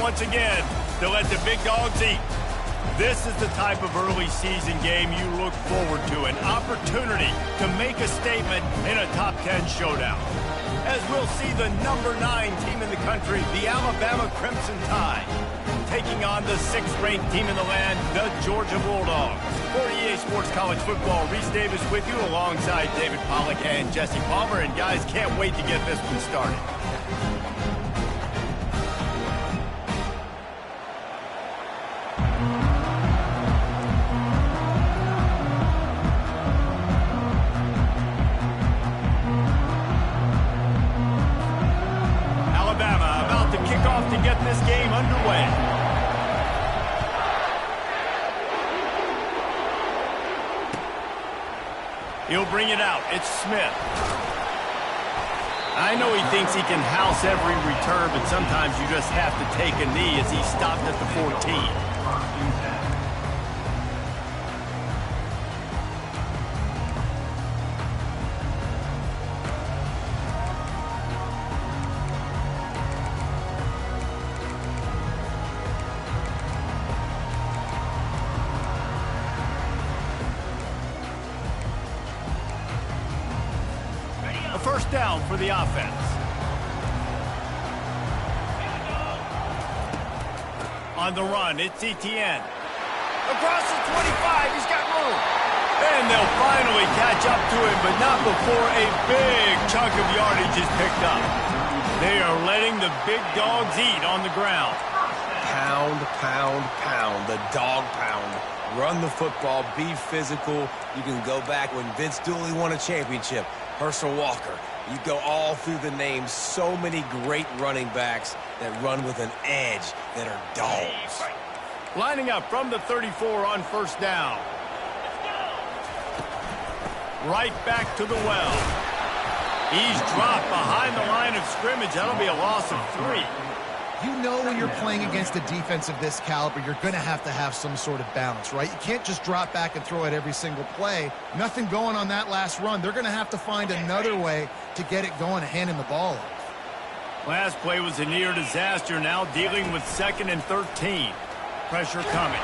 once again to let the big dogs eat. This is the type of early season game you look forward to, an opportunity to make a statement in a top 10 showdown. As we'll see the number 9 team in the country, the Alabama Crimson Tide, taking on the 6th-ranked team in the land, the Georgia Bulldogs. For EA Sports College Football, Reese Davis with you alongside David Pollack and Jesse Palmer. And guys, can't wait to get this one started. Alabama about to kick off to get this game underway. He'll bring it out. It's Smith. I know he thinks he can house every return, but sometimes you just have to take a knee as he stopped at the 14. First down for the offense. On the run, it's Etienne. Across the 25, he's got room. And they'll finally catch up to him, but not before a big chunk of yardage is picked up. They are letting the big dogs eat on the ground. Pound, pound, pound, the dog pound. Run the football, be physical. You can go back when Vince Dooley won a championship. Herschel Walker. You go all through the names. So many great running backs that run with an edge that are dogs. Lining up from the 34 on first down. Right back to the well. He's dropped behind the line of scrimmage. That'll be a loss of 3. You know when you're playing against a defense of this caliber, you're going to have some sort of balance, right? You can't just drop back and throw it every single play. Nothing going on that last run. They're going to have to find another way to get it going and handing the ball off. Last play was a near disaster, now dealing with 2nd and 13. Pressure coming.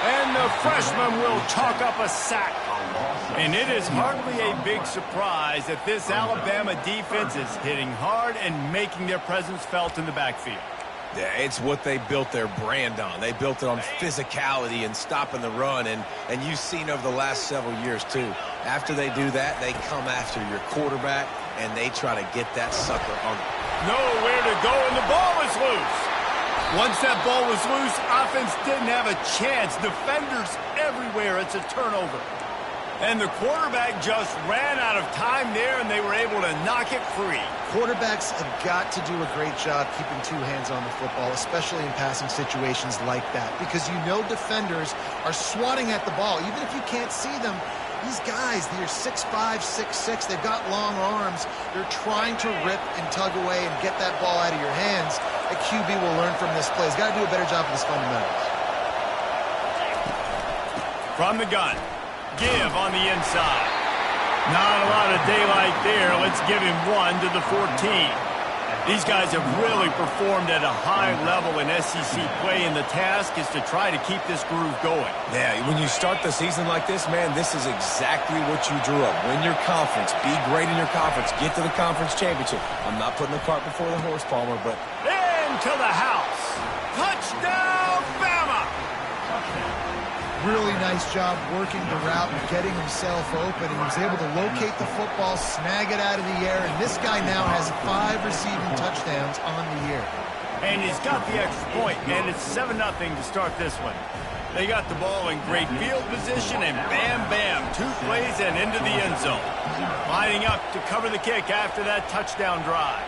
And the freshman will chalk up a sack. And it is hardly a big surprise that this Alabama defense is hitting hard and making their presence felt in the backfield. Yeah, it's what they built their brand on. They built it on physicality and stopping the run, and you've seen over the last several years, too. After they do that, they come after your quarterback, and they try to get that sucker on. Nowhere to go, and the ball is loose. Once that ball was loose, offense didn't have a chance. Defenders everywhere. It's a turnover. And the quarterback just ran out of time there, and they were able to knock it free. Quarterbacks have got to do a great job keeping 2 hands on the football, especially in passing situations like that, because you know defenders are swatting at the ball. Even if you can't see them, these guys, they're 6'5", 6'6", they've got long arms. They're trying to rip and tug away and get that ball out of your hands. A QB will learn from this play. He's got to do a better job of his fundamentals. From the gun. Give on the inside. Not a lot of daylight there. Let's give him 1 to the 14. These guys have really performed at a high level in SEC play, and the task is to try to keep this groove going. Yeah, when you start the season like this, man, this is exactly what you drew up. Win your conference. Be great in your conference. Get to the conference championship. I'm not putting the cart before the horse, Palmer, but... Into the house. Touchdown, Bama! Really nice job working the route and getting himself open. He was able to locate the football, snag it out of the air, and this guy now has 5 receiving touchdowns on the year. And he's got the extra point, and it's 7-0 to start this one. They got the ball in great field position, and bam, bam, 2 plays and into the end zone. Lining up to cover the kick after that touchdown drive.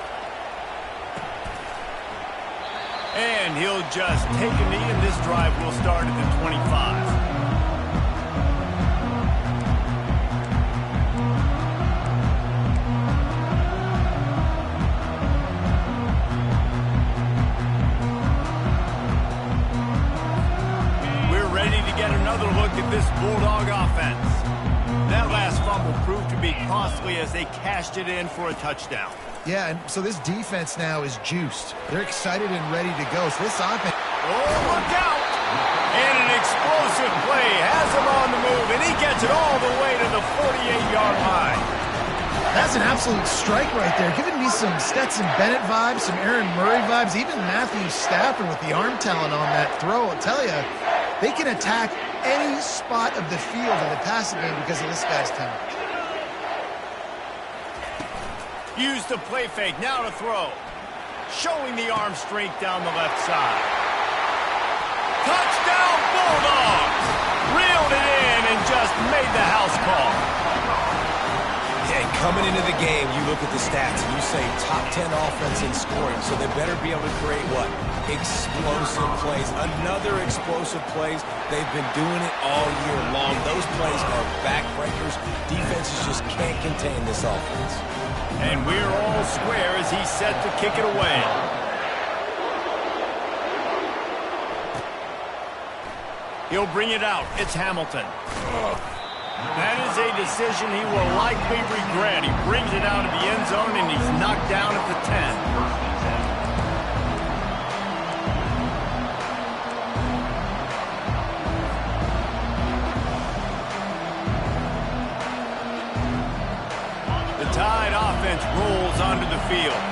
And he'll just take a knee, and this drive will start at the 25. We're ready to get another look at this Bulldog offense. That last fumble proved to be costly as they cashed it in for a touchdown. Yeah, and so this defense now is juiced. They're excited and ready to go. So this offense... Oh, look out! And an explosive play has him on the move, and he gets it all the way to the 48-yard line. That's an absolute strike right there. Giving me some Stetson Bennett vibes, some Aaron Murray vibes, even Matthew Stafford with the arm talent on that throw. I'll tell you, they can attack any spot of the field in the passing game because of this guy's talent. Use the play fake, now to throw. Showing the arm strength down the left side. Touchdown, Bulldogs! Reeled it in and just made the house call. Yeah, coming into the game, you look at the stats and you say top 10 offense in scoring, so they better be able to create what? Explosive plays. Another explosive plays. They've been doing it all year long. Those plays are backbreakers. Defenses just can't contain this offense. And we're all square as he's set to kick it away. He'll bring it out. It's Hamilton. That is a decision he will likely regret. He brings it out of the end zone, and he's knocked down at the 10. Tide offense rolls onto the field.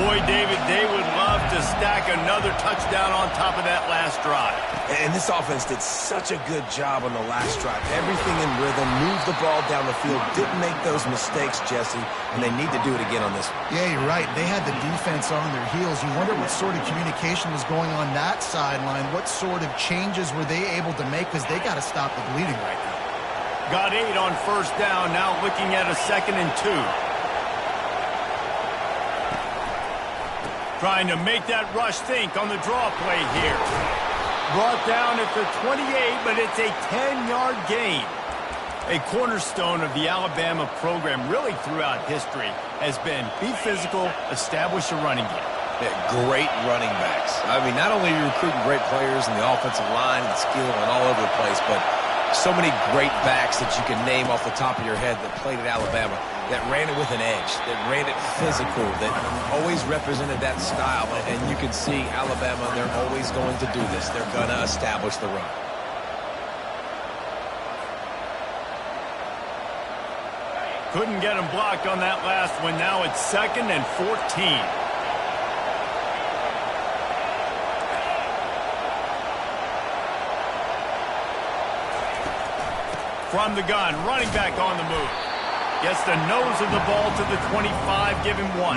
Boy, David, they would love to stack another touchdown on top of that last drive. And this offense did such a good job on the last drive. Everything in rhythm, moved the ball down the field, didn't make those mistakes, Jesse, and they need to do it again on this one. Yeah, you're right. They had the defense on their heels. You wonder what sort of communication was going on that sideline. What sort of changes were they able to make? Because they got to stop the bleeding right now. Got 8 on first down, now looking at a 2nd and 2. Trying to make that rush think on the draw play here. Brought down at the 28, but it's a 10-yard gain. A cornerstone of the Alabama program really throughout history has been be physical, establish a running game. Yeah, great running backs. I mean, not only are you recruiting great players in the offensive line and skill and all over the place, but so many great backs that you can name off the top of your head that played at Alabama, that ran it with an edge, that ran it physical, that always represented that style. And you can see Alabama, they're always going to do this. They're going to establish the run. Couldn't get him blocked on that last one. Now it's 2nd and 14. From the gun, running back on the move. Gets the nose of the ball to the 25, give him 1.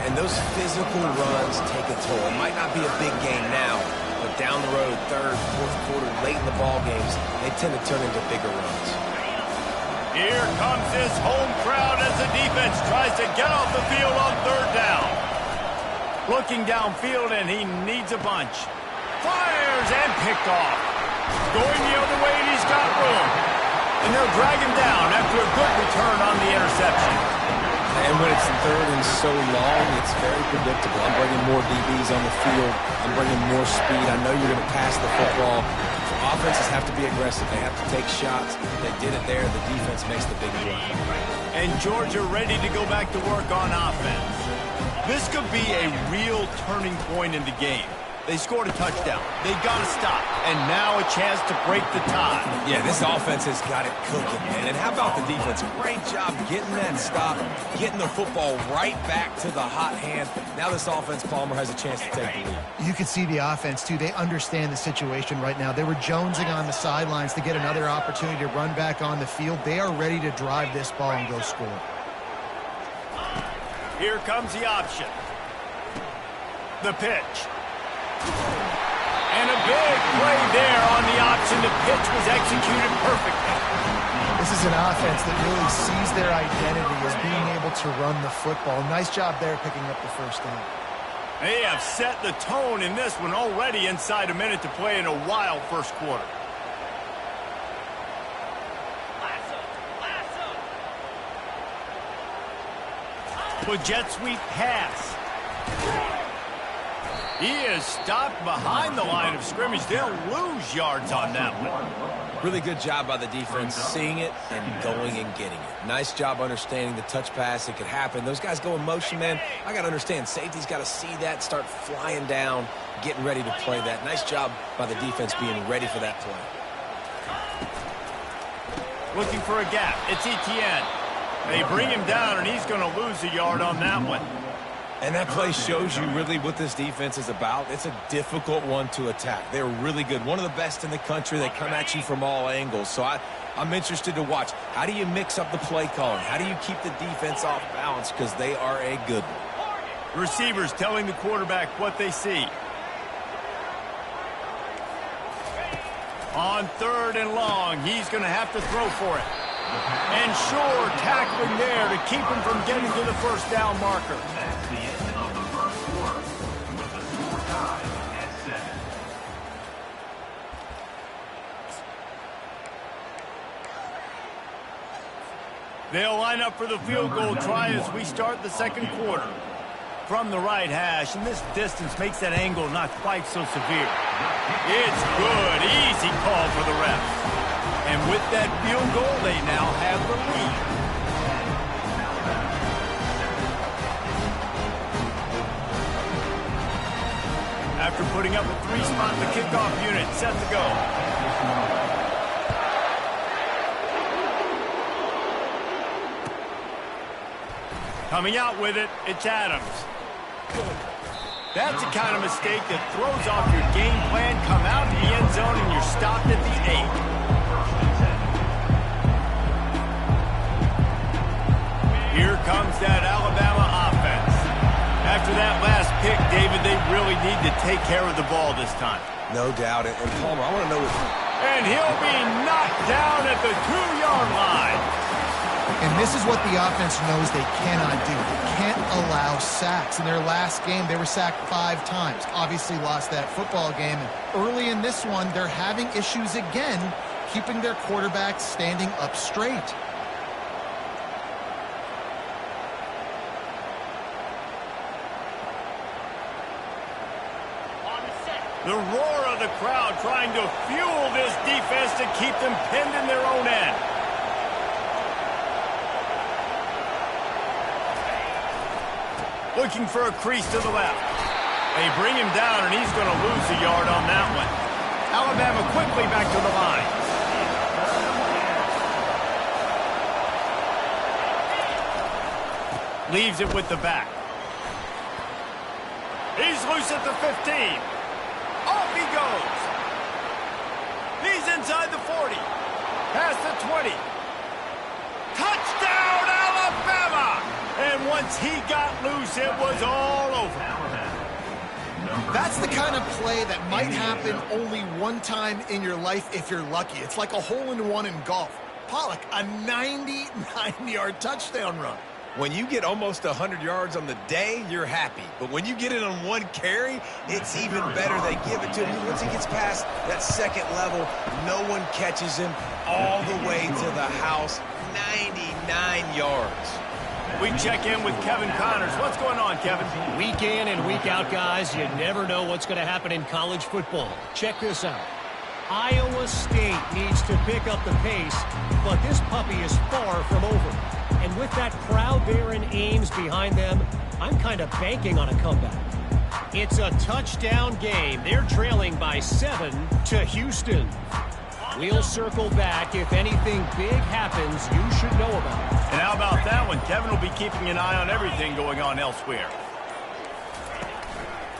And those physical runs take a toll. It might not be a big game now, but down the road, 3rd, 4th quarter, late in the ball games, they tend to turn into bigger runs. Here comes this home crowd as the defense tries to get off the field on 3rd down. Looking downfield, and he needs a bunch. Fires and picked off. Going the other way, and he's got room. And they'll drag him down after a good return on the interception. And when it's 3rd and so long, it's very predictable. I'm bringing more DBs on the field. I'm bringing more speed. I know you're going to pass the football. So offenses have to be aggressive. They have to take shots. They did it there. The defense makes the big run. And Georgia ready to go back to work on offense. This could be a real turning point in the game. They scored a touchdown. They got to stop. And now a chance to break the tie. Yeah, this offense has got it cooking, man. And how about the defense? Great job getting that stop, getting the football right back to the hot hand. Now this offense, Palmer, has a chance to take the lead. You can see the offense, too. They understand the situation right now. They were jonesing on the sidelines to get another opportunity to run back on the field. They are ready to drive this ball and go score. Here comes the option. The pitch. And a big play there on the option. The pitch was executed perfectly. This is an offense that really sees their identity as being able to run the football. Nice job there picking up the first down. They have set the tone in this one already inside a minute to play in a wild first quarter. With jet sweep pass. He is stopped behind the line of scrimmage. They'll lose yards on that one. Really good job by the defense, seeing it and going and getting it. Nice job understanding the touch pass. It could happen. Those guys go in motion, man. I got to understand. Safety's got to see that, start flying down, getting ready to play that. Nice job by the defense being ready for that play. Looking for a gap. It's Etienne. They bring him down, and he's going to lose a yard on that one. And that play shows you really what this defense is about. It's a difficult one to attack. They're really good. One of the best in the country. They come at you from all angles. So I'm interested to watch. How do you mix up the play calling? How do you keep the defense off balance? Because they are a good one. Receivers telling the quarterback what they see. On 3rd and long, he's going to have to throw for it. And sure, tackling there to keep him from getting to the first down marker. That's the end of the first quarter with the score tied at 7. They'll line up for the field goal try as we start the second quarter. From the right hash, and this distance makes that angle not quite so severe. It's good. Easy call for the refs. And with that field goal, they now have the lead. After putting up a 3-spot, the kickoff unit set to go. Coming out with it, it's Adams. That's the kind of mistake that throws off your game plan. Come out in the end zone and you're stopped at the 8. Here comes that Alabama offense. After that last pick, David, they really need to take care of the ball this time. No doubt. And Palmer, I want to know what... And he'll be knocked down at the 2-yard line. And this is what the offense knows they cannot do. They can't allow sacks. In their last game, they were sacked 5 times. Obviously lost that football game. And early in this one, they're having issues again, keeping their quarterback standing up straight. The roar of the crowd trying to fuel this defense to keep them pinned in their own end. Looking for a crease to the left. They bring him down, and he's going to lose a yard on that one. Alabama quickly back to the line. Leaves it with the back. He's loose at the 15. Off he goes. He's inside the 40. Past the 20. Touchdown, Alabama! And once he got loose, it was all over. That's the kind of play that might happen only one time in your life if you're lucky. It's like a hole-in-one in golf. Pollock, a 99-yard touchdown run. When you get almost 100 yards on the day, you're happy. But when you get it on one carry, it's even better. They give it to him. Once he gets past that second level, no one catches him all the way to the house. 99 yards. We check in with Kevin Connors. What's going on, Kevin? Week in and week out, guys, you never know what's going to happen in college football. Check this out. Iowa State needs to pick up the pace, but this puppy is far from over. And with that crowd there in Ames behind them, I'm kind of banking on a comeback. It's a touchdown game. They're trailing by 7 to Houston. We'll circle back. If anything big happens, you should know about it. And how about that one? Kevin will be keeping an eye on everything going on elsewhere.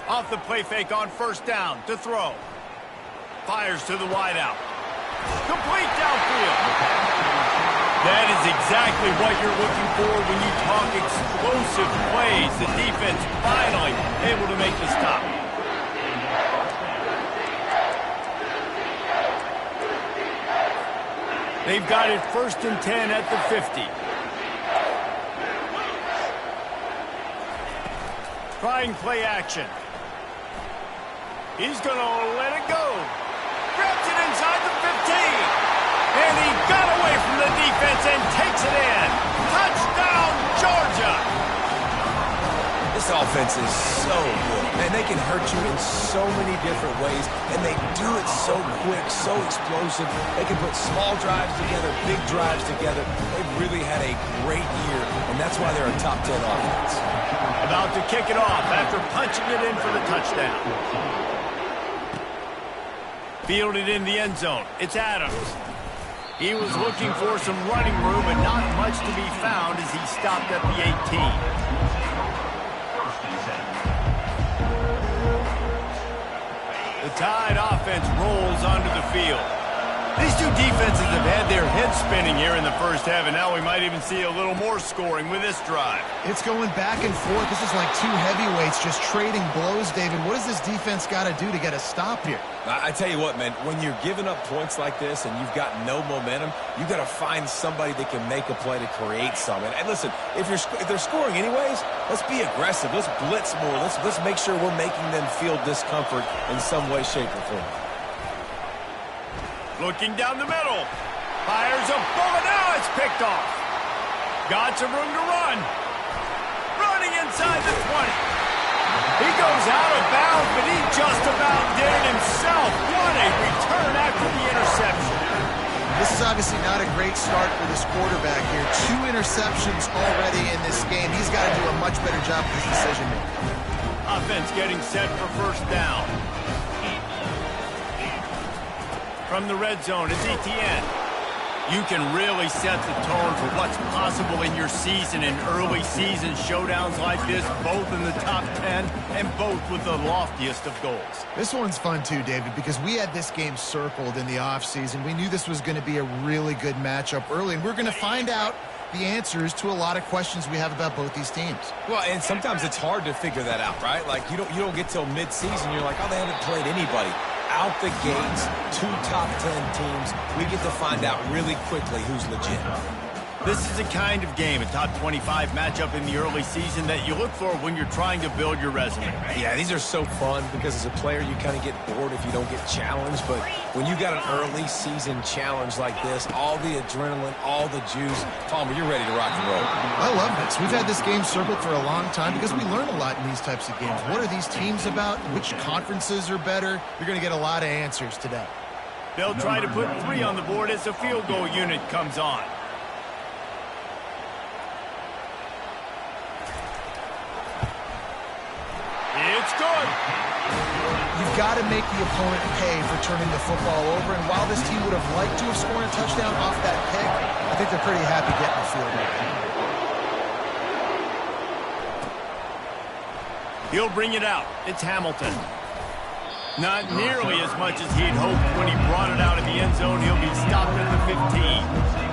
Off the play fake on first down to throw. Fires to the wideout. Complete downfield. That is exactly what you're looking for when you talk explosive plays. The defense finally able to make the stop. They've got it 1st and 10 at the 50. Trying play action. He's going to let it go. Grabs it inside the 15. And he got away from the defense and takes it in. Touchdown, Georgia. This This offense is so good. Man, they can hurt you in so many different ways, and they do it so quick, so explosive. They can put small drives together, big drives together. They've really had a great year, and that's why they're a top 10 offense. About to kick it off after punching it in for the touchdown. Fielded in the end zone. It's Adams. He was looking for some running room, but not much to be found as he stopped at the 18. The Tide offense rolls onto the field. These two defenses have had their heads spinning here in the first half, and now we might even see a little more scoring with this drive. It's going back and forth. This is like two heavyweights just trading blows, David. What does this defense got to do to get a stop here? I tell you what, man, when you're giving up points like this and you've got no momentum, you got to find somebody that can make a play to create something. And listen, if they're scoring anyways, let's be aggressive. Let's blitz more. Let's make sure we're making them feel discomfort in some way, shape, or form. Looking down the middle. Fires a bullet. Now it's picked off. Got some room to run. Running inside the 20. He goes out of bounds, but he just about did it himself. What a return after the interception. This is obviously not a great start for this quarterback here. 2 interceptions already in this game. He's got to do a much better job with his decision-making. Offense getting set for first down. From the red zone, it's Etienne. You can really set the tone for what's possible in your season in early season showdowns like this, both in the top 10 and both with the loftiest of goals. This one's fun too, David, because we had this game circled in the offseason. We knew this was going to be a really good matchup early, and we're going to find out the answers to a lot of questions we have about both these teams. Well, and sometimes it's hard to figure that out, right? Like, you don't get till mid-season, you're like, oh, they haven't played anybody. Out the gates, 2 top 10 teams, we get to find out really quickly who's legit. This is the kind of game, a top 25 matchup in the early season, that you look for when you're trying to build your resume. Yeah, these are so fun because as a player, you kind of get bored if you don't get challenged. But when you got an early season challenge like this, all the adrenaline, all the juice, Palmer, you're ready to rock and roll. I love this. We've had this game circled for a long time because we learn a lot in these types of games. What are these teams about? Which conferences are better? You're going to get a lot of answers today. They'll try to put 3 on the board as the field goal unit comes on. It's good. You've got to make the opponent pay for turning the football over, and while this team would have liked to have scored a touchdown off that pick, I think they're pretty happy getting the field goal. He'll bring it out. It's Hamilton. Not nearly as much as he'd hoped when he brought it out of the end zone. He'll be stopped at the 15.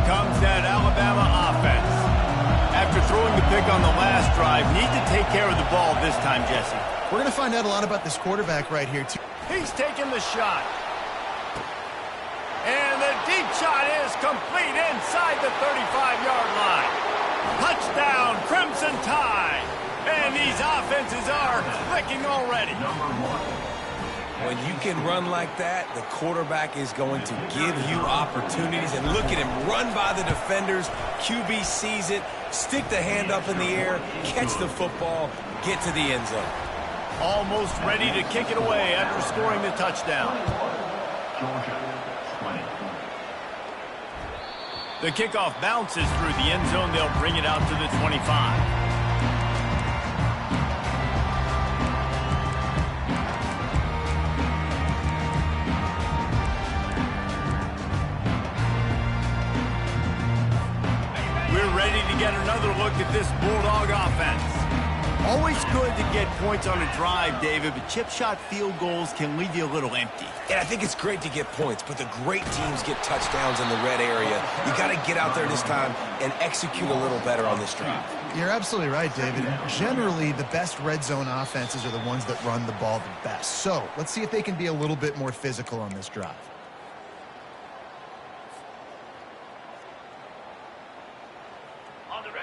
Comes that Alabama offense. After throwing the pick on the last drive, need to take care of the ball this time, Jesse. We're going to find out a lot about this quarterback right here, too. He's taking the shot. And the deep shot is complete inside the 35-yard line. Touchdown, Crimson Tide. And these offenses are clicking already. When you can run like that, the quarterback is going to give you opportunities. And look at him run by the defenders. QB sees it, stick the hand up in the air, catch the football, get to the end zone. Almost ready to kick it away after scoring the touchdown. The kickoff bounces through the end zone. They'll bring it out to the 25. Get another look at this Bulldog offense. Always good to get points on a drive, David, but chip shot field goals can leave you a little empty. And I think it's great to get points, but the great teams get touchdowns in the red area. You got to get out there this time and execute a little better on this drive. You're absolutely right, David. Generally, the best red zone offenses are the ones that run the ball the best. So let's see if they can be a little bit more physical on this drive.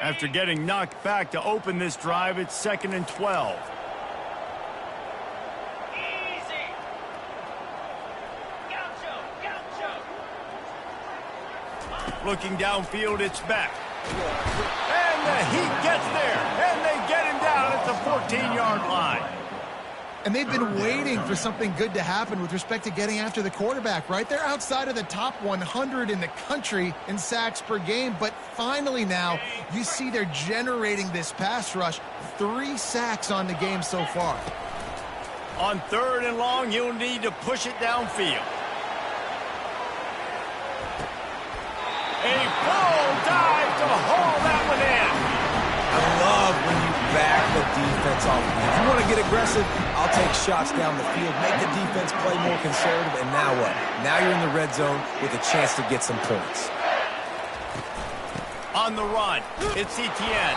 After getting knocked back to open this drive, it's 2nd and 12. Looking downfield, it's back. And the Heat gets there, and they get him down at the 14-yard line. And they've been waiting for something good to happen with respect to getting after the quarterback, right? They're outside of the top 100 in the country in sacks per game, but finally now you see they're generating this pass rush. 3 sacks on the game so far. On 3rd and long, you'll need to push it downfield. A full dive to haul that one in. I love when you back the defense off. If you want to get aggressive, I'll take shots down the field, make the defense play more conservative, and now what? Now you're in the red zone with a chance to get some points. On the run, it's Etienne.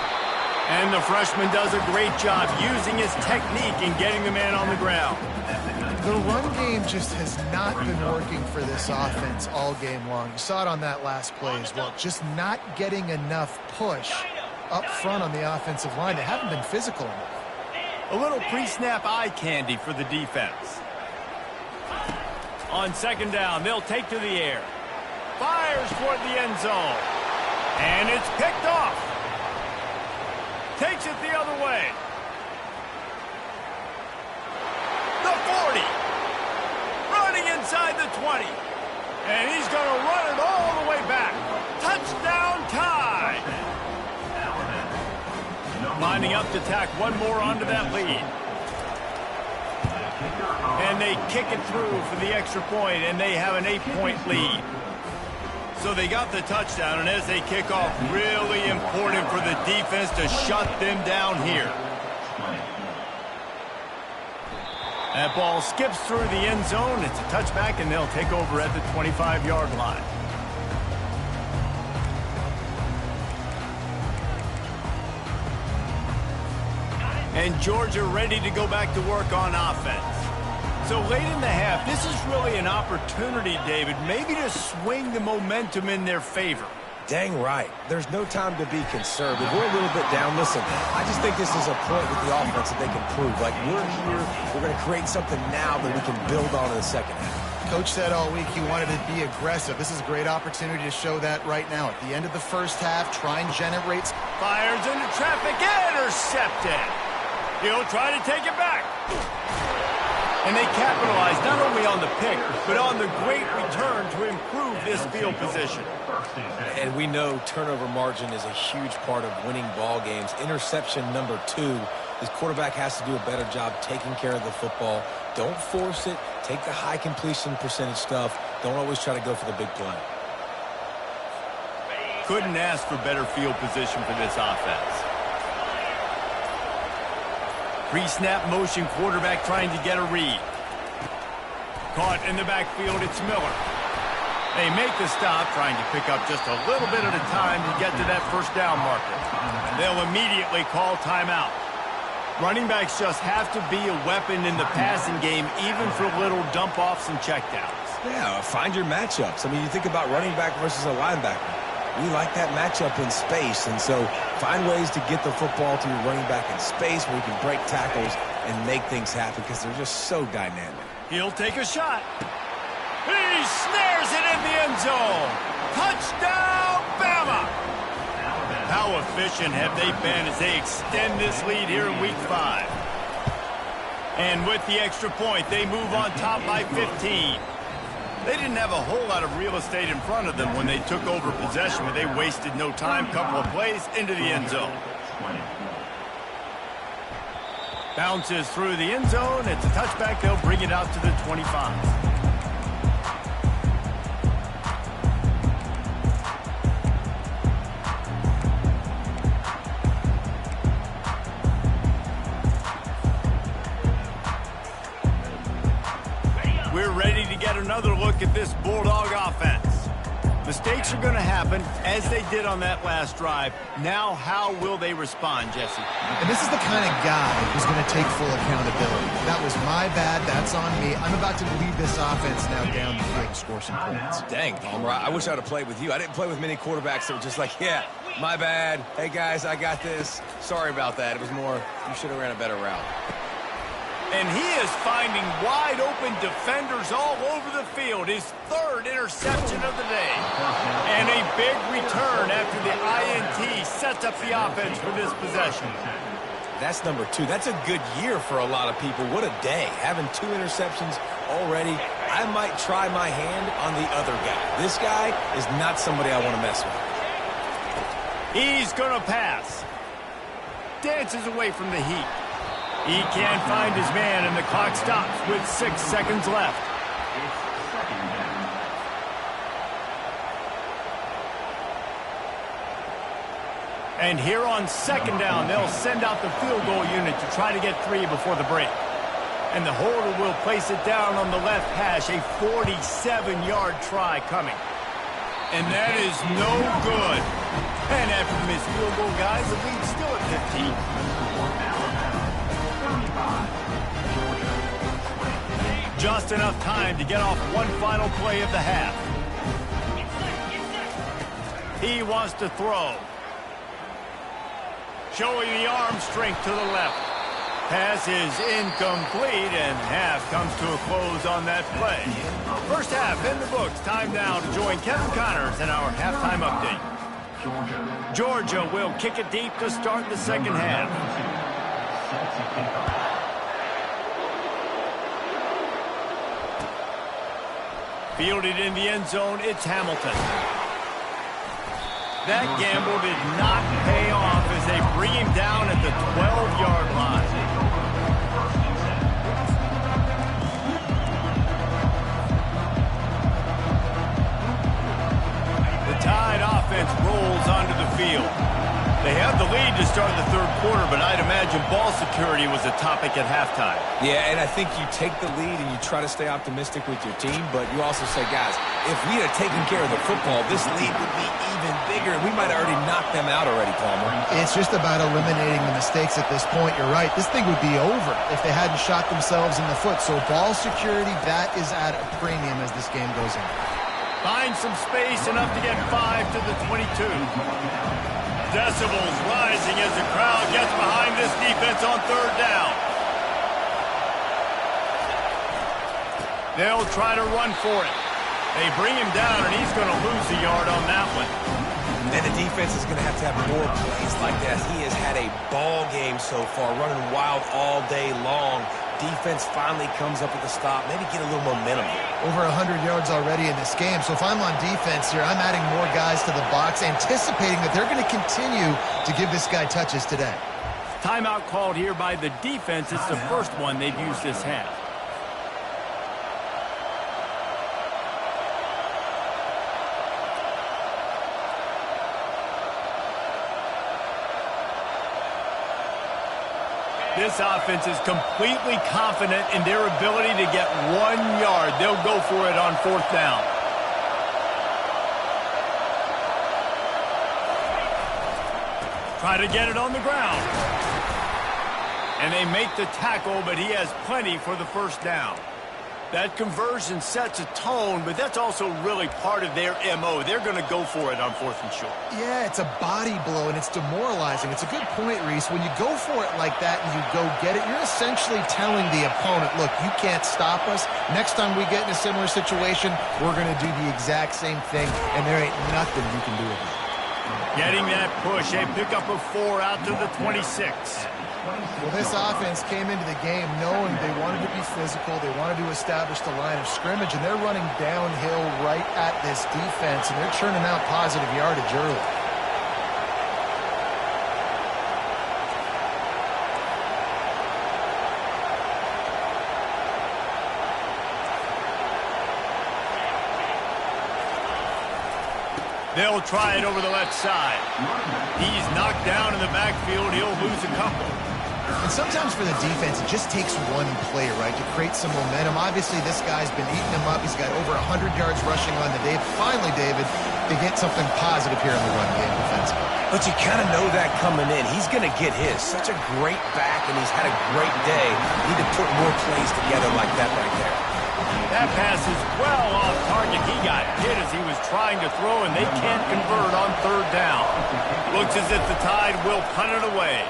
And the freshman does a great job using his technique and getting the man on the ground. The run game just has not been working for this offense all game long. You saw it on that last play as well. Just not getting enough push up front on the offensive line. They haven't been physical enough. A little pre-snap eye candy for the defense. On 2nd down, they'll take to the air. Fires toward the end zone. And it's picked off. Takes it the other way. The 40. Running inside the 20. And he's going to run it all the way back. Touchdown Tide. Lining up to tack one more onto that lead. And they kick it through for the extra point, and they have an 8-point lead. So they got the touchdown, and as they kick off, really important for the defense to shut them down here. That ball skips through the end zone. It's a touchback, and they'll take over at the 25-yard line. And Georgia ready to go back to work on offense. So late in the half, this is really an opportunity, David, maybe to swing the momentum in their favor. Dang right. There's no time to be conservative. We're a little bit down. Listen, I just think this is a point with the offense that they can prove. Like, we're here, we're going to create something now that we can build on in the second half. Coach said all week he wanted to be aggressive. This is a great opportunity to show that right now. At the end of the first half, try and generate. Fires into traffic, intercepted. He'll try to take it back. And they capitalize not only on the pick, but on the great return to improve this field position. And we know turnover margin is a huge part of winning ball games. Interception number 2. This quarterback has to do a better job taking care of the football. Don't force it. Take the high completion percentage stuff. Don't always try to go for the big play. Couldn't ask for better field position for this offense. Pre-snap motion, quarterback trying to get a read. Caught in the backfield, it's Miller. They make the stop, trying to pick up just a little bit at a time to get to that first down marker. They'll immediately call timeout. Running backs just have to be a weapon in the passing game, even for little dump-offs and checkdowns. Yeah, find your matchups. I mean, you think about running back versus a linebacker. We like that matchup in space, and so find ways to get the football to your running back in space where you can break tackles and make things happen because they're just so dynamic. He'll take a shot. He snares it in the end zone. Touchdown, Bama! How efficient have they been as they extend this lead here in Week 5? And with the extra point, they move on top by 15. They didn't have a whole lot of real estate in front of them when they took over possession, but they wasted no time. Couple of plays into the end zone. Bounces through the end zone. It's a touchback. They'll bring it out to the 25. We're ready to get another look at this Bulldog offense. Mistakes are going to happen, as they did on that last drive. Now, how will they respond, Jesse? And this is the kind of guy who's going to take full accountability. That was my bad. That's on me. I'm about to lead this offense now down the field to score some points. Dang, Palmer, I wish I'd have played with you. I didn't play with many quarterbacks that were just like, yeah, my bad. Hey, guys, I got this. Sorry about that. It was more, you should have ran a better route. And he is finding wide-open defenders all over the field. His 3rd interception of the day. And a return after the INT sets up the offense for this possession. That's number 2. That's a good year for a lot of people. What a day. Having 2 interceptions already. I might try my hand on the other guy. This guy is not somebody I want to mess with. He's going to pass. Dances away from the heat. He can't find his man, and the clock stops with 6 seconds left. It's second down. And here on second down, they'll send out the field goal unit to try to get 3 before the break. And the holder will place it down on the left hash, a 47-yard try coming. And that is no good. And after the missed field goal, guys, the lead's still at 15. Just enough time to get off one final play of the half. He wants to throw. Showing the arm strength to the left. Pass is incomplete, and half comes to a close on that play. First half in the books. Time now to join Kevin Connors in our halftime update. Georgia will kick it deep to start the second half. Fielded in the end zone, it's Hamilton. That gamble did not pay off as they bring him down at the 12-yard line. The Tide offense rolls onto the field. They have the lead to start the third quarter, but I'd imagine ball security was a topic at halftime. Yeah, and I think you take the lead and you try to stay optimistic with your team, but you also say, guys, if we had taken care of the football, this lead would be even bigger, and we might have already knocked them out already, Palmer. It's just about eliminating the mistakes at this point. You're right. This thing would be over if they hadn't shot themselves in the foot. So ball security, that is at a premium as this game goes on. Find some space enough to get 5 to the 22. Decibels rising as the crowd gets behind this defense on third down. They'll try to run for it. They bring him down, and he's going to lose a yard on that one. And the defense is going to have more plays like that. He has had a ball game so far, running wild all day long. Defense finally comes up with a stop, maybe get a little momentum. Over 100 yards already in this game. So if I'm on defense here, I'm adding more guys to the box, anticipating that they're going to continue to give this guy touches today. Timeout called here by the defense. It's the first one they've used this half. This offense is completely confident in their ability to get 1 yard. They'll go for it on fourth down. Try to get it on the ground. And they make the tackle, but he has plenty for the first down. That conversion sets a tone, but that's also really part of their MO. They're going to go for it on fourth and short. Yeah, it's a body blow, and it's demoralizing. It's a good point, Reese. When you go for it like that and you go get it, you're essentially telling the opponent, look, you can't stop us. Next time we get in a similar situation, we're going to do the exact same thing, and there ain't nothing you can do about it. Getting that push, a pickup of 4 out to the 26. Well, this offense came into the game knowing they wanted to be physical, they wanted to establish the line of scrimmage, and they're running downhill right at this defense, and they're churning out positive yardage early. They'll try it over the left side. He's knocked down in the backfield. He'll lose a couple. And sometimes for the defense, it just takes one play, right, to create some momentum. Obviously, this guy's been eating him up. He's got over 100 yards rushing on the day. Finally, David, they get something positive here in the run game defensively. But you kind of know that coming in. He's going to get his. Such a great back, and he's had a great day. Need to put more plays together like that right there. That pass is well off target. He got hit as he was trying to throw, and they can't convert on third down. Looks as if the Tide will punt it away.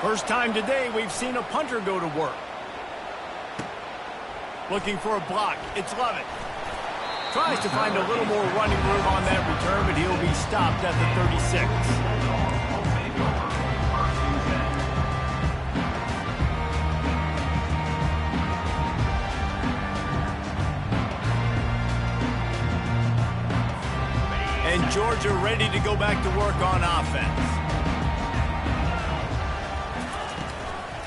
First time today we've seen a punter go to work. Looking for a block. It's Lovett. Tries to find a little more running room on that return, but he'll be stopped at the 36. And Georgia ready to go back to work on offense.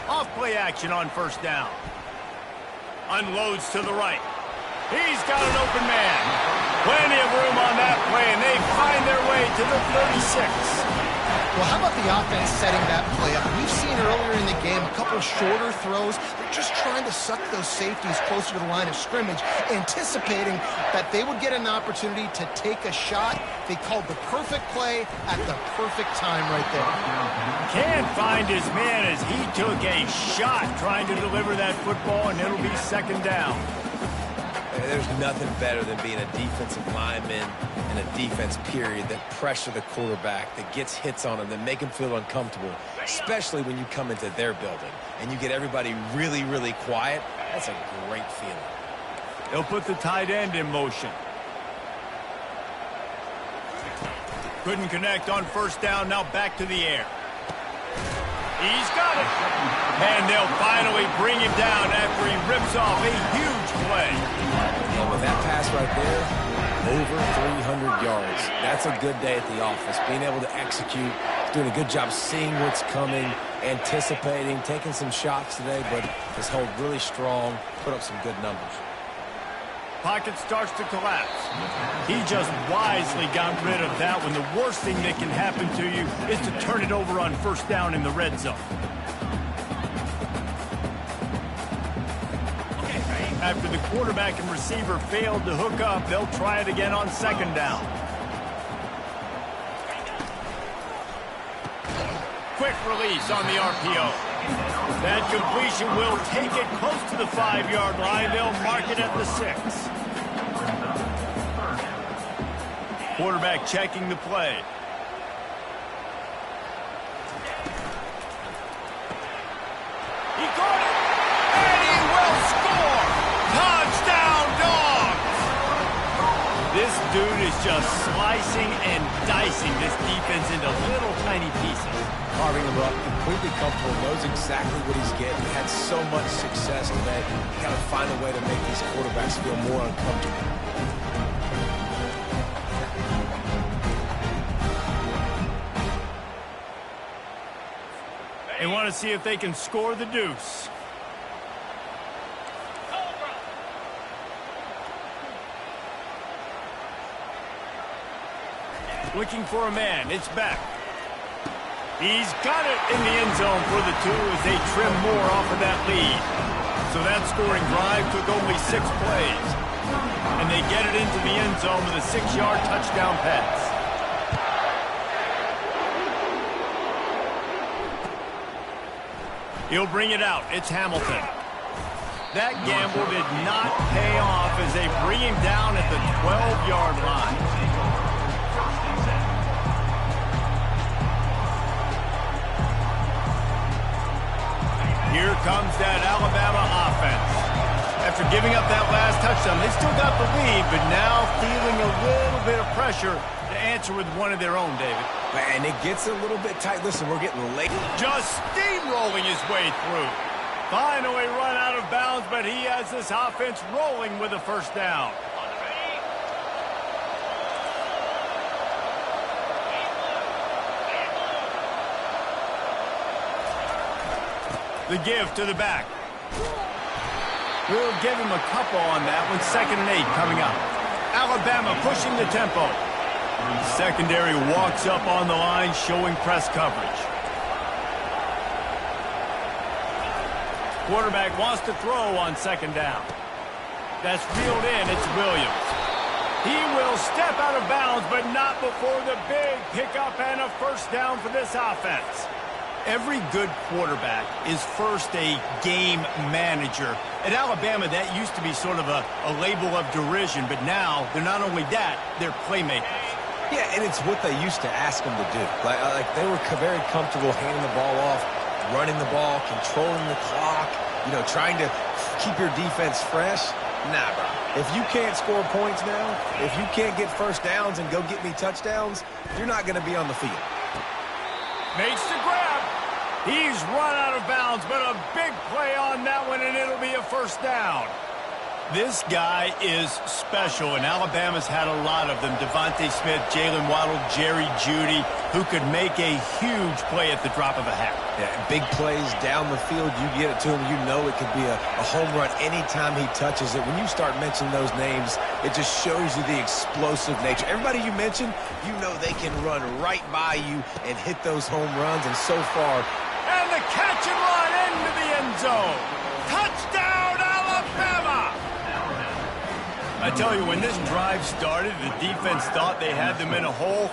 Off-play action on first down. Unloads to the right. He's got an open man. Plenty of room on that play, and they find their way to the 36. Well, how about the offense setting that play up? We've seen earlier in the game a couple shorter throws. They're just trying to suck those safeties closer to the line of scrimmage, anticipating that they would get an opportunity to take a shot. They called the perfect play at the perfect time right there. Can't find his man as he took a shot trying to deliver that football, and it'll be second down. There's nothing better than being a defensive lineman and a defense period that pressure the quarterback, that gets hits on him, that make him feel uncomfortable, especially when you come into their building and you get everybody really, really quiet. That's a great feeling. They'll put the tight end in motion. Couldn't connect on first down, now back to the air. He's got it. And they'll finally bring him down after he rips off a huge play. And with that pass right there, over 300 yards. That's a good day at the office. Being able to execute, doing a good job seeing what's coming, anticipating, taking some shots today, but has held really strong, put up some good numbers. Pocket starts to collapse. He just wisely got rid of that when the worst thing that can happen to you is to turn it over on first down in the red zone. After the quarterback and receiver failed to hook up, they'll try it again on second down. Quick release on the RPO. That completion will take it close to the 5-yard line. They'll mark it at the 6. Quarterback checking the play. He got it, and he will score. Touchdown, Dogs! This dude is just slicing and dicing this defense into little tiny pieces. Carving him up, completely comfortable, knows exactly what he's getting. Had so much success today. You got to find a way to make these quarterbacks feel more uncomfortable. They want to see if they can score the deuce. Looking for a man. It's back. He's got it in the end zone for the 2 as they trim more off of that lead. So that scoring drive took only 6 plays. And they get it into the end zone with a 6-yard touchdown pass. He'll bring it out. It's Hamilton. That gamble did not pay off as they bring him down at the 12-yard line. Here comes that Alabama offense. After giving up that last touchdown, they still got the lead, but now feeling a little bit of pressure to answer with one of their own, David. And it gets a little bit tight. Listen, we're getting late. Just steamrolling his way through. Finally run out of bounds, but he has this offense rolling with a first down. The give to the back. We'll give him a couple on that one. 2nd and 8 coming up. Alabama pushing the tempo. Secondary walks up on the line, showing press coverage. Quarterback wants to throw on 2nd down. That's reeled in. It's Williams. He will step out of bounds, but not before the big pickup and a first down for this offense. Every good quarterback is first a game manager. At Alabama, that used to be sort of a label of derision, but now they're not only that, they're playmakers. Yeah, and it's what they used to ask them to do. Like they were very comfortable handing the ball off, running the ball, controlling the clock, trying to keep your defense fresh. Nah, bro. If you can't score points now, if you can't get first downs and go get me touchdowns, you're not going to be on the field. Makes the grab. He's run out of bounds, but a big play on that one, and it'll be a first down. This guy is special, and Alabama's had a lot of them. Devontae Smith, Jalen Waddle, Jerry Jeudy, who could make a huge play at the drop of a hat. Yeah, big plays down the field, you get it to him, you know it could be a home run anytime he touches it. When you start mentioning those names, it just shows you the explosive nature. Everybody you mentioned, you know they can run right by you and hit those home runs, and so far... And the catch and run into the end zone. Touchdown, Alabama! I tell you, when this drive started, the defense thought they had them in a hole.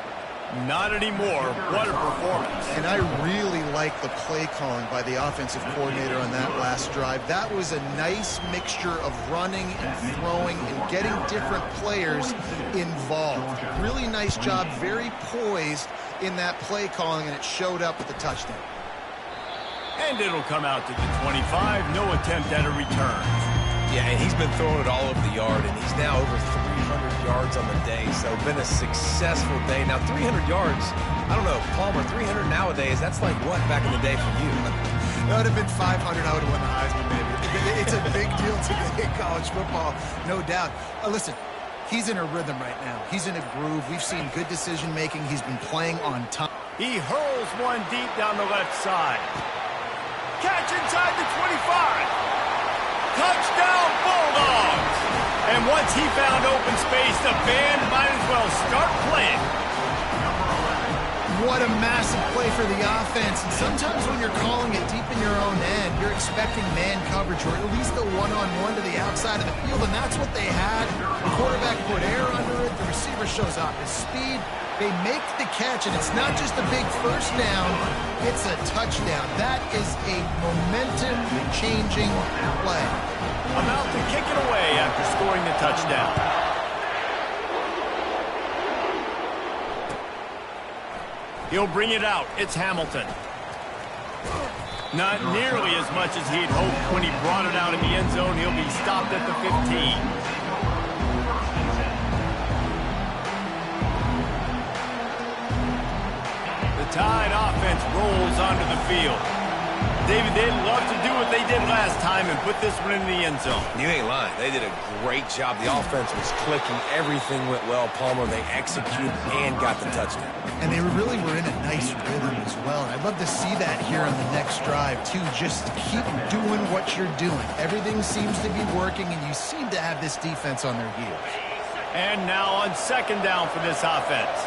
Not anymore. What a performance. And I really like the play calling by the offensive coordinator on that last drive. That was a nice mixture of running and throwing and getting different players involved. Really nice job, very poised in that play calling, and it showed up with the touchdown. And it'll come out to the 25. No attempt at a return. Yeah, and he's been throwing it all over the yard, and he's now over 300 yards on the day, so been a successful day. Now, 300 yards, I don't know, Palmer, 300 nowadays, that's like what back in the day for you? That would have been 500, I would have won the Heisman, maybe. It's a big deal today in college football, no doubt. Listen, he's in a rhythm right now. He's in a groove. We've seen good decision-making. He's been playing on time. He hurls one deep down the left side. Catch inside the 25. Touchdown, Bulldogs! And once he found open space, the band might as well start playing. What a massive play for the offense. And sometimes when you're calling it deep in your own end, you're expecting man coverage or at least a one-on-one to the outside of the field, and that's what they had. The quarterback put air under it. The receiver shows off his speed. They make the catch, and it's not just a big first down, it's a touchdown. That is a momentum-changing play. About to kick it away after scoring the touchdown. He'll bring it out. It's Hamilton. Not nearly as much as he'd hoped when he brought it out in the end zone. He'll be stopped at the 15. Tide offense rolls onto the field. David, they'd love to do what they did last time and put this one in the end zone. You ain't lying. They did a great job. The offense was clicking. Everything went well. Palmer, they executed and got the touchdown. And they really were in a nice rhythm as well. And I'd love to see that here on the next drive, too. Just keep doing what you're doing. Everything seems to be working, and you seem to have this defense on their heels. And now on second down for this offense.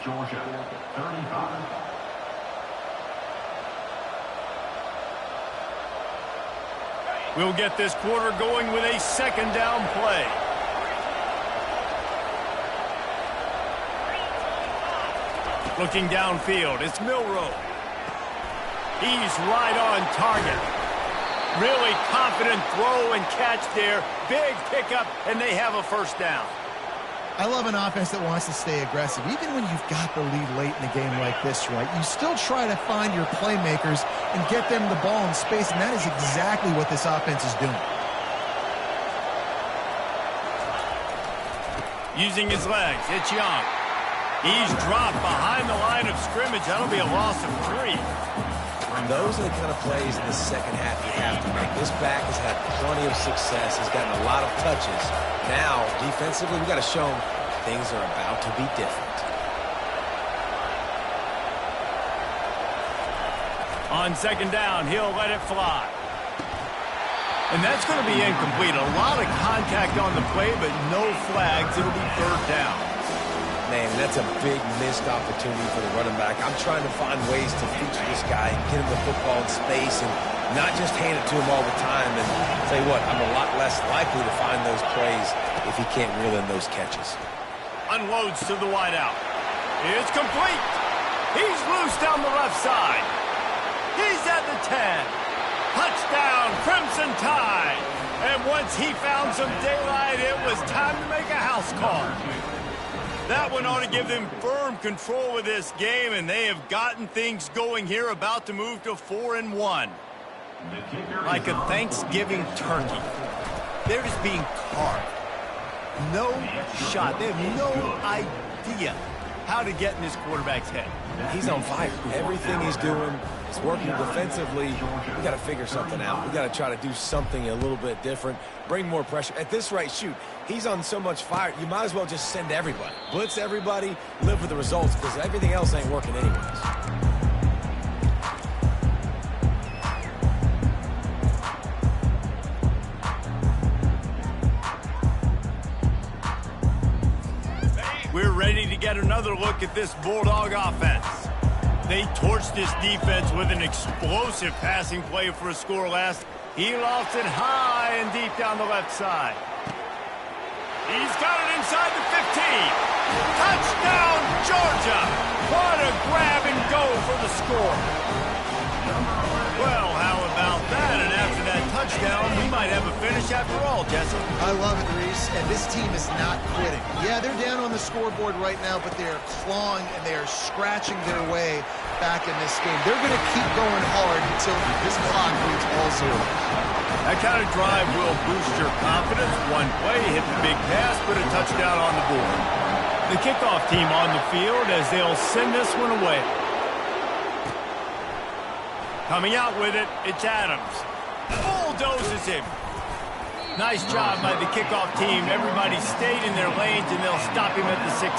Georgia, 35. We'll get this quarter going with a second down play. Looking downfield, it's Milroe. He's right on target. Really confident throw and catch there. Big pickup, and they have a first down. I love an offense that wants to stay aggressive. Even when you've got the lead late in a game like this, right, you still try to find your playmakers and get them the ball in space, and that is exactly what this offense is doing. Using his legs, it's Young. He's dropped behind the line of scrimmage. That'll be a loss of 3. Those are the kind of plays in the second half you have to make. This back has had plenty of success. He's gotten a lot of touches. Now, defensively, we've got to show him things are about to be different. On second down, he'll let it fly. And that's going to be incomplete. A lot of contact on the play, but no flags. It'll be third down. Man, that's a big missed opportunity for the running back. I'm trying to find ways to feature this guy and get him the football in space and not just hand it to him all the time. And I'll tell you what, I'm a lot less likely to find those plays if he can't reel in those catches. Unloads to the wideout. It's complete. He's loose down the left side. He's at the 10. Touchdown, Crimson Tide. And once he found some daylight, it was time to make a house call. That one ought to give them firm control of this game, and they have gotten things going here, about to move to 4-1. Like a Thanksgiving turkey. They're just being carved. No shot. They have no idea how to get in this quarterback's head. He's on fire. Everything he's doing is working defensively. We got to figure something out. We got to try to do something a little bit different. Bring more pressure. At this rate, shoot, he's on so much fire, you might as well just send everybody. Blitz everybody, live with the results, because everything else ain't working anyways. We're ready to get another look at this Bulldog offense. They torched this defense with an explosive passing play for a score last. He lost it high and deep down the left side. He's got it inside the 15. Touchdown, Georgia! What a grab and go for the score. Well, how about that? And after that touchdown, we might have a finish after all, Jesse. I love it, Reese, and this team is not quitting. Yeah, they're down on the scoreboard right now, but they are clawing and they are scratching their way back in this game. They're going to keep going hard until this clock reads all zeros. That kind of drive will boost your confidence. One play, hit the big pass, put a touchdown on the board. The kickoff team on the field as they'll send this one away. Coming out with it, it's Adams. Bulldozes him. Nice job by the kickoff team. Everybody stayed in their lanes, and they'll stop him at the 16.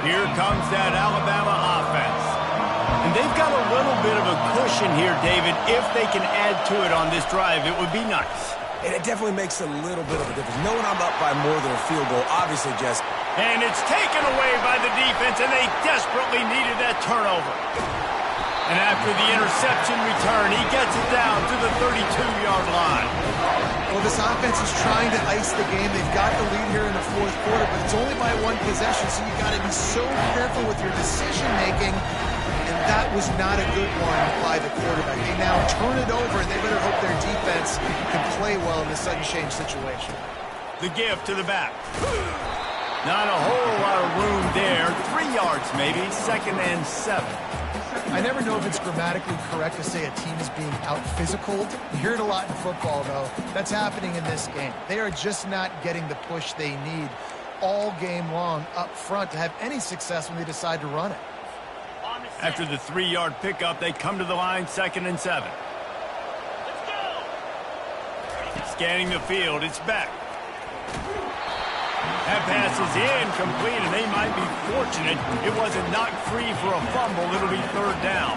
Here comes that Alabama offense. And they've got a little bit of a cushion here, David. If they can add to it on this drive, it would be nice. And it definitely makes a little bit of a difference. Knowing I'm up by more than a field goal, obviously, Jess. And it's taken away by the defense, and they desperately needed that turnover. And after the interception return, he gets it down to the 32-yard line. Well, this offense is trying to ice the game. They've got the lead here in the fourth quarter, but it's only by one possession, so you've got to be so careful with your decision-making. And that was not a good one by the quarterback. They now turn it over, and they better hope their defense can play well in this sudden change situation. The give to the back. Not a whole lot of room there. 3 yards maybe, 2nd and 7. I never know if it's grammatically correct to say a team is being out-physicaled. You hear it a lot in football, though. That's happening in this game. They are just not getting the push they need all game long up front to have any success when they decide to run it. After the 3-yard pickup, they come to the line, 2nd and 7. Scanning the field, it's back. That pass is incomplete, and they might be fortunate it wasn't knocked free for a fumble. It'll be 3rd down.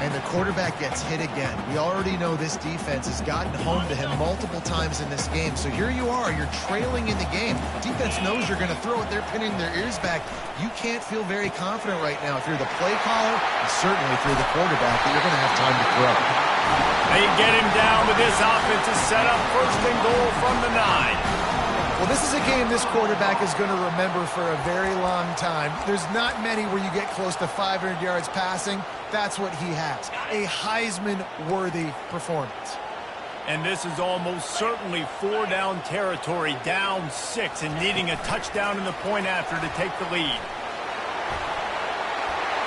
And the quarterback gets hit again. We already know this defense has gotten home to him multiple times in this game. So here you are, you're trailing in the game. Defense knows you're going to throw it. They're pinning their ears back. You can't feel very confident right now if you're the play caller, and certainly if you're the quarterback, that you're going to have time to throw. They get him down, but this offense is set up 1st and goal from the 9. Well, this is a game this quarterback is going to remember for a very long time. There's not many where you get close to 500 yards passing. That's what he has. A Heisman-worthy performance. And this is almost certainly 4-down territory, down 6, and needing a touchdown in the point after to take the lead.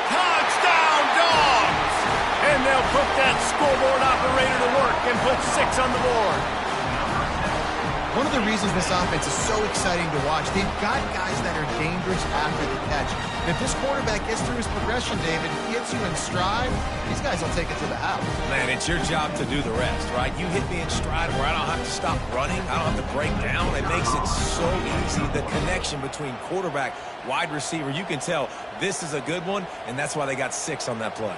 Touchdown, Dogs! And they'll put that scoreboard operator to work and put 6 on the board. One of the reasons this offense is so exciting to watch, they've got guys that are dangerous after the catch. And if this quarterback gets through his progression, David, if he hits you in stride, these guys will take it to the house. Man, it's your job to do the rest, right? You hit me in stride where I don't have to stop running. I don't have to break down. It makes it so easy. The connection between quarterback, wide receiver, you can tell this is a good one, and that's why they got 6 on that play.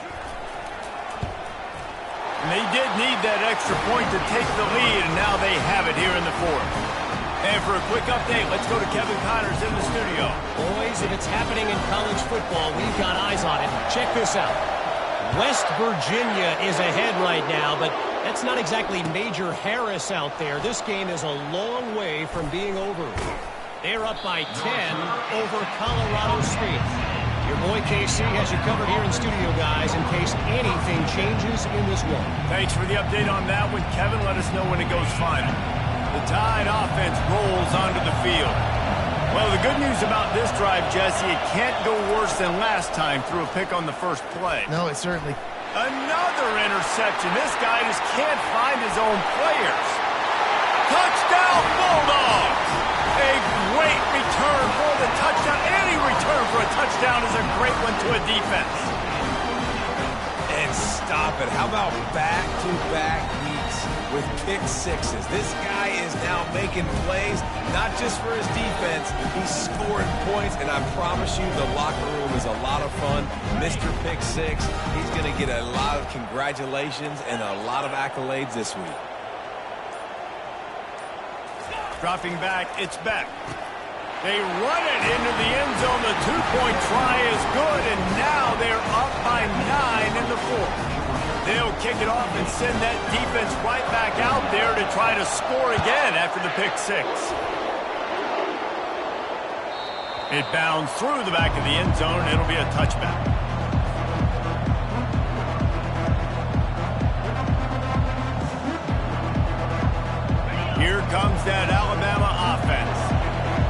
And they did need that extra point to take the lead, and now they have it here in the 4th. And for a quick update, let's go to Kevin Connors in the studio. Boys, if it's happening in college football, we've got eyes on it. Check this out. West Virginia is ahead right now, but that's not exactly Major Harris out there. This game is a long way from being over. They're up by 10 over Colorado State. Your boy KC has you covered here in studio, guys, in case anything changes in this one. Thanks for the update on that one, Kevin. Let us know when it goes final. The Tide offense rolls onto the field. Well, the good news about this drive, Jesse, it can't go worse than last time through a pick on the first play. No, it certainly. Another interception. This guy just can't find his own players. Touchdown, Bulldogs! A great return for the touchdown. Any return for a touchdown is a great one to a defense. And stop it. How about back-to-back weeks with pick sixes? This guy is now making plays, not just for his defense. He's scoring points, and I promise you the locker room is a lot of fun. Mr. Pick Six, he's going to get a lot of congratulations and a lot of accolades this week. Dropping back, it's back. They run it into the end zone. The two-point try is good, and now they're up by 9 in the fourth. They'll kick it off and send that defense right back out there to try to score again after the pick six. It bounds through the back of the end zone, and it'll be a touchback. Here comes that Alabama offense.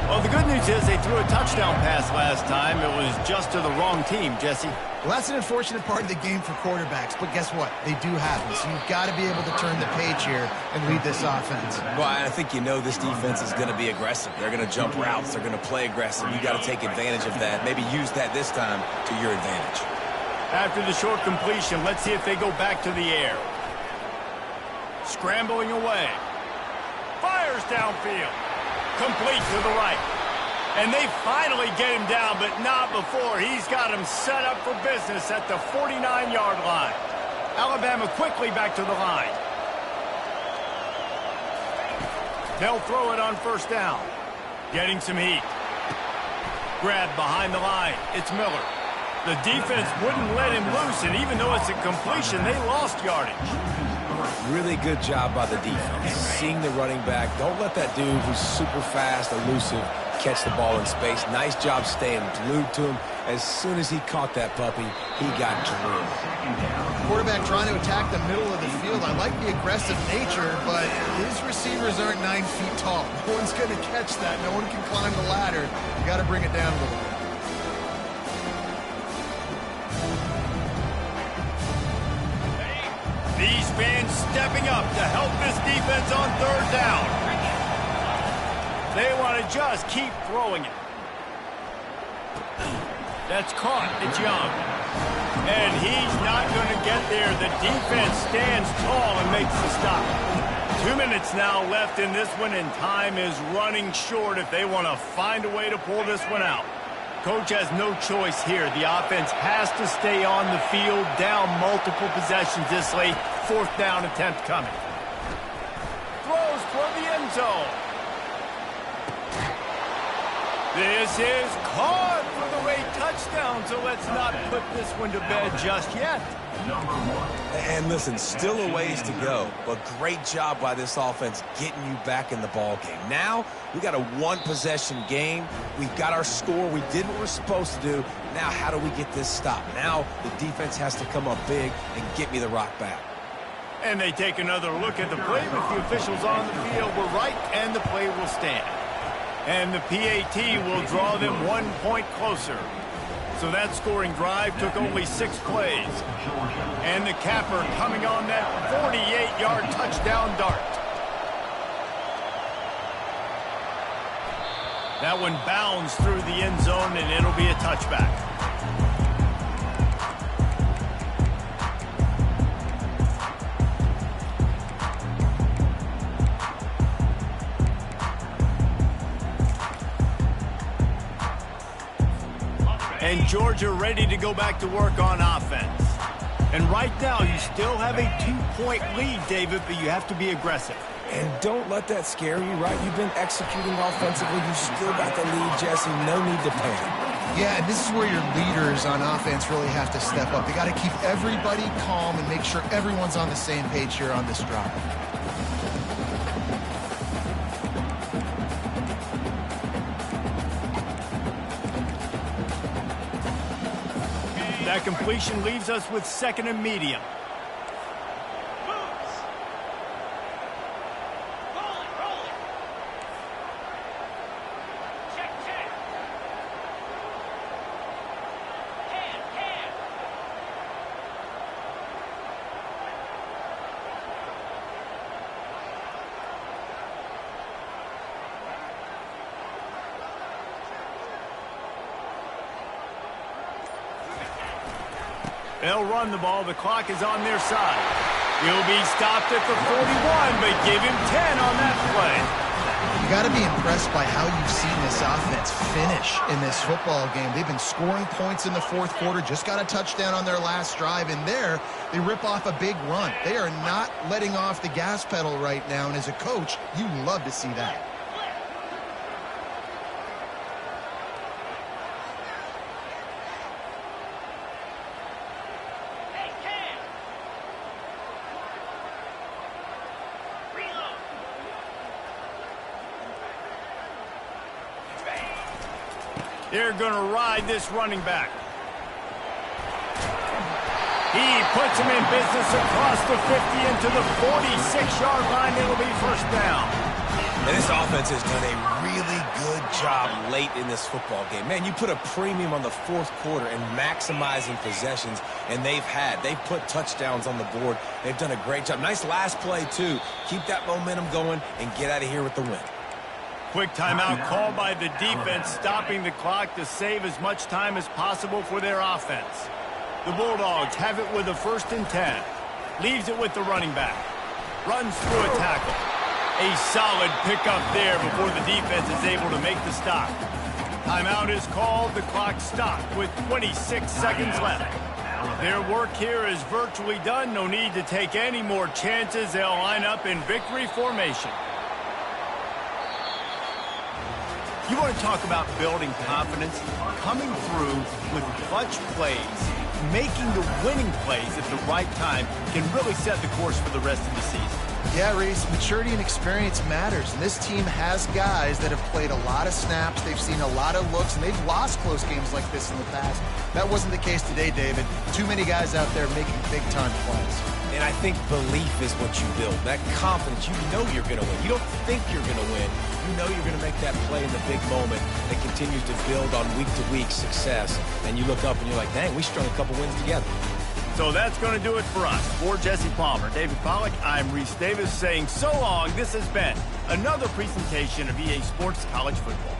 Well, the good news is they threw a touchdown pass last time. It was just to the wrong team, Jesse. Well, that's an unfortunate part of the game for quarterbacks, but guess what? They do happen, so you've got to be able to turn the page here and lead this offense. Well, I think you know this defense is going to be aggressive. They're going to jump routes. They're going to play aggressive. You got to take advantage of that. Maybe use that this time to your advantage. After the short completion, let's see if they go back to the air. Scrambling away. Fires downfield. Complete to the right. And they finally get him down, but not before. He's got him set up for business at the 49-yard line. Alabama quickly back to the line. They'll throw it on first down. Getting some heat. Grab behind the line. It's Miller. The defense wouldn't let him loose, and even though it's a completion, they lost yardage. Really good job by the defense. Seeing the running back. Don't let that dude who's super fast, elusive, catch the ball in space. Nice job staying glued to him. As soon as he caught that puppy, he got drilled. Quarterback trying to attack the middle of the field. I like the aggressive nature, but his receivers aren't 9 feet tall. No one's going to catch that. No one can climb the ladder. You got to bring it down a little bit. These fans stepping up to help this defense on third down. They want to just keep throwing it. That's caught. It's Young. And he's not going to get there. The defense stands tall and makes the stop. 2 minutes now left in this one, and time is running short if they want to find a way to pull this one out. Coach has no choice here. The offense has to stay on the field, down multiple possessions this late. Fourth down attempt coming. Throws for the end zone. This is caught for the late touchdown, so let's not put this one to bed just yet. And listen, still a ways to go, but great job by this offense getting you back in the ball game. Now, we got a one-possession game. We've got our score. We did what we're supposed to do. Now, how do we get this stop? Now, the defense has to come up big and get me the rock back. And they take another look at the play, but the officials on the field were right, and the play will stand. And the PAT will draw them 1 point closer. So that scoring drive took only 6 plays. And the capper coming on that 48-yard touchdown dart. That one bounds through the end zone, and it'll be a touchback. And Georgia ready to go back to work on offense. And right now, you still have a 2-point lead, David, but you have to be aggressive. And don't let that scare you, right? You've been executing offensively. You still got the lead, Jesse. No need to panic. Yeah, and this is where your leaders on offense really have to step up. They got to keep everybody calm and make sure everyone's on the same page here on this drive. That completion leaves us with 2nd and medium. They'll run the ball. The clock is on their side. He'll be stopped at the 41, but give him 10 on that play. You got to be impressed by how you've seen this offense finish in this football game. They've been scoring points in the 4th quarter, just got a touchdown on their last drive, and there they rip off a big run. They are not letting off the gas pedal right now, and as a coach, you love to see that. They're going to ride this running back. He puts him in business across the 50 into the 46-yard line. It'll be 1st down. And this offense has done a really good job late in this football game. Man, you put a premium on the 4th quarter and maximizing possessions, and they've put touchdowns on the board. They've done a great job. Nice last play, too. Keep that momentum going and get out of here with the win. Quick timeout called by the defense, stopping the clock to save as much time as possible for their offense. The Bulldogs have it with a 1st and 10. Leaves it with the running back. Runs through a tackle. A solid pickup there before the defense is able to make the stop. Timeout is called. The clock stopped with 26 seconds left. Their work here is virtually done. No need to take any more chances. They'll line up in victory formation. You want to talk about building confidence? Coming through with clutch plays, making the winning plays at the right time can really set the course for the rest of the season. Yeah, Reese, maturity and experience matters, and this team has guys that have played a lot of snaps, they've seen a lot of looks, and they've lost close games like this in the past. That wasn't the case today, David. Too many guys out there making big-time plays. And I think belief is what you build. That confidence, you know you're going to win. You don't think you're going to win. You know you're going to make that play in the big moment that continues to build on week-to-week success. And you look up and you're like, dang, we strung a couple wins together. So that's going to do it for us. For Jesse Palmer, David Pollack, I'm Reese Davis saying so long. This has been another presentation of EA Sports College Football.